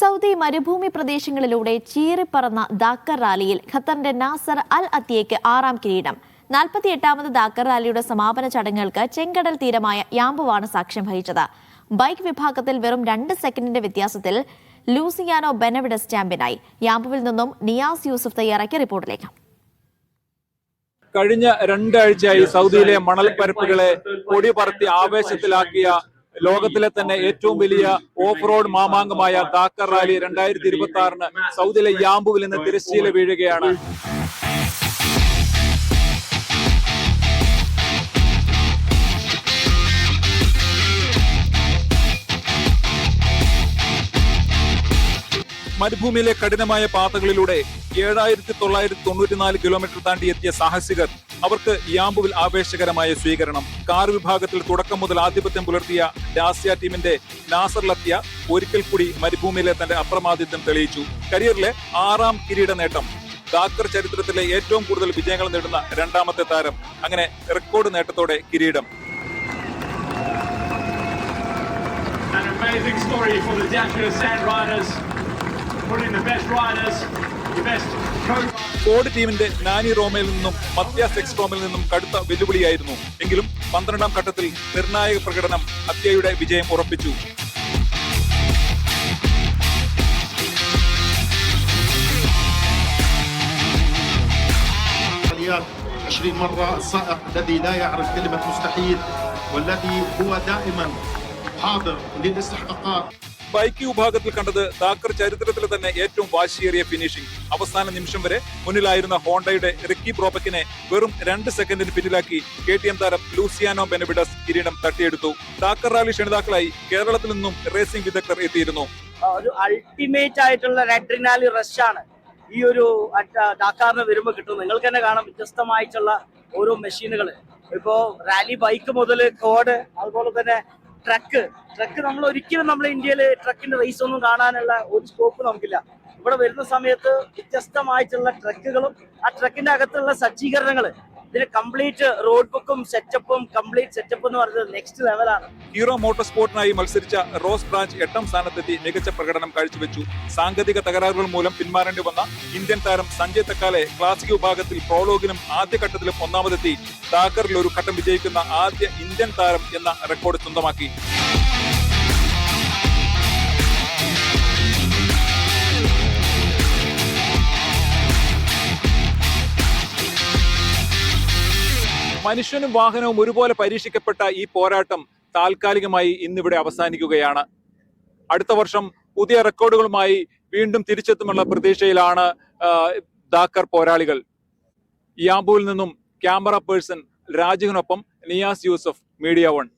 Saudi മരുഭൂമി പ്രദേശങ്ങളിലൂടെ ചീറിപ്പറന്ന ദാക്കർ റാലിയിൽ ഖത്തറിന്റെ നാസർ അൽ അത്തിയയ്ക്ക് 6ാം കിരീടം. 48ാമത് ദാക്കർ റാലിയുടെ സമാപന ചടങ്ങുകൾക്ക് ചെങ്കടൽ തീരമായ യാംബുവാണ് സാക്ഷ്യം വഹിച്ചത്. ബൈക്ക് വിഭാഗത്തിൽ വെറും 2 സെക്കൻഡിന്റെ വ്യത്യാസത്തിൽ ലൂസിയാനോ ബെനവിഡസ് ചാമ്പ്യനായി. യാംബുവിൽ നിന്നും നിയാസ് യൂസഫ് തയ്യാറാക്കിയ റിപ്പോർട്ടിലേക്ക്. കഴിഞ്ഞ 2 ആഴ്ചയായി സൗദിയിലെ മണൽ പരപ്പുകളെ പൊടി പറത്തി ആവേശത്തിലാക്കിയ ലോകത്തിലെ തന്നെ ഏറ്റവും വലിയ ഓഫ് റോഡ് മാമാങ്കമായ ദാക്കർ റാലി 2026 സൗദിയിലെ യാംബുവിൽ നിന്ന് തിരശ്ശീല വീഴുകയാണ്. മരുഭൂമിയിലെ കഠിനമായ പാതകളിലൂടെ 7994 കിലോമീറ്റർ താണ്ടി എത്തിയ സാഹസികർ. അവർക്ക് യാംബുവിൽ ആവേശകരമായ സ്വീകരണം. കാർ വിഭാഗത്തിൽ തുടക്കം മുതൽ ആധിപത്യം പുലർത്തിയ ഡാസിയ ടീമിന്റെ നാസർ ലത്തിയ ഒരിക്കൽ കൂടി മരുഭൂമിയിലെ തന്റെ അപ്രമാദിത്വം തെളിയിച്ചു. കരിയറിലെ 6ാം കിരീട നേട്ടം. ദാക്കർ ചരിത്രത്തിലെ ഏറ്റവും കൂടുതൽ വിജയങ്ങൾ നേടുന്ന 2ാമത്തെ താരം. അങ്ങനെ റെക്കോർഡ് നേട്ടത്തോടെ കിരീടം. കോഡ് ടീമിന്റെ നാനി റോമയിൽ നിന്നും മത്യാസ് എക്സ്ട്രോമിൽ നിന്നും കടുത്ത വെല്ലുവിളിയായിരുന്നു. എങ്കിലും 12ാം ഘട്ടത്തിൽ നിർണായക പ്രകടനം അത്യയുടെ വിജയം ഉറപ്പിച്ചു. ബൈക്ക് വിഭാഗത്തിൽ കണ്ടത് ദാക്കർ ചരിത്രത്തിലെ തന്നെ ഏറ്റവും വാശിയേറിയ ഫിനിഷിംഗ്. അവസാന നിമിഷം വരെ മുന്നിലായിരുന്ന ഹോണ്ടയുടെ റിക്കി പ്രോപ്പക്കിനെ വെറും 2 സെക്കൻഡിന് പിന്നിലാക്കി KTM താരം ലൂസിയാനോ ബെനവിഡസ് കിരീടം തട്ടിയെടുത്തു. ദാക്കർ റാലി ക്ഷണിതാക്കളായി കേരളത്തിൽ നിന്നും റേസിംഗ് വിദഗ്ധർ എത്തിയിരുന്നു. ഒരു അൾട്ടിമേറ്റ് ആയിട്ടുള്ള അഡ്രിനാലി റഷ് ആണ് ഈ ഒരു ഡാക്കാറിന് വരുമ്പോൾ കിട്ടും. നിങ്ങൾക്ക് തന്നെ കാണാം വ്യത്യസ്തമായിട്ടുള്ള ഓരോ മെഷീനുകൾ. ഇപ്പോ റാലി ബൈക്ക് മുതൽ കോഡ്, അതുപോലെ തന്നെ ട്രക്ക് നമ്മൾ ഒരിക്കലും നമ്മുടെ ഇന്ത്യയിൽ ട്രക്കിന്റെ റേസ് ഒന്നും കാണാനുള്ള ഒരു സ്കോപ്പ് നമുക്കില്ല. ഇവിടെ വരുന്ന സമയത്ത് വ്യത്യസ്തമായിട്ടുള്ള ട്രക്കുകളും ആ ട്രക്കിന്റെ അകത്തുള്ള സജ്ജീകരണങ്ങൾ, ഇതിന് കംപ്ലീറ്റ് റോഡ് ബുക്കും സെറ്റപ്പും കംപ്ലീറ്റ് സെറ്റപ്പ് എന്ന് പറയുന്നത് നെക്സ്റ്റ് ലെവലാണ്. ഹീറോ മോട്ടോർ സ്പോർട്ടിനായി മത്സരിച്ച റോസ് ബ്രാഞ്ച് 8ാം സ്ഥാനത്തെത്തി മികച്ച പ്രകടനം കാഴ്ചവെച്ചു. സാങ്കേതിക തകരാറുകൾ മൂലം പിന്മാറേണ്ടി വന്ന ഇന്ത്യൻ താരം സഞ്ജയ് തക്കാലെ ക്ലാസിക് വിഭാഗത്തിൽ പ്രോലോഗിനും ആദ്യഘട്ടത്തിലും 1ാമതെത്തി ദാക്കറിൽ ഒരു ഘട്ടം വിജയിക്കുന്ന ആദ്യ ഇന്ത്യൻ താരം എന്ന റെക്കോർഡ് സ്വന്തമാക്കി. മനുഷ്യനും വാഹനവും ഒരുപോലെ പരീക്ഷിക്കപ്പെട്ട ഈ പോരാട്ടം താൽക്കാലികമായി ഇന്നിവിടെ അവസാനിക്കുകയാണ്. അടുത്ത വർഷം പുതിയ റെക്കോർഡുകളുമായി വീണ്ടും തിരിച്ചെത്തുമുള്ള പ്രതീക്ഷയിലാണ് ദാക്കർ പോരാളികൾ. യാംബുവിൽ നിന്നും ക്യാമറ പേഴ്സൺ രാജുവിനൊപ്പം നിയാസ് യൂസഫ്, മീഡിയ 1.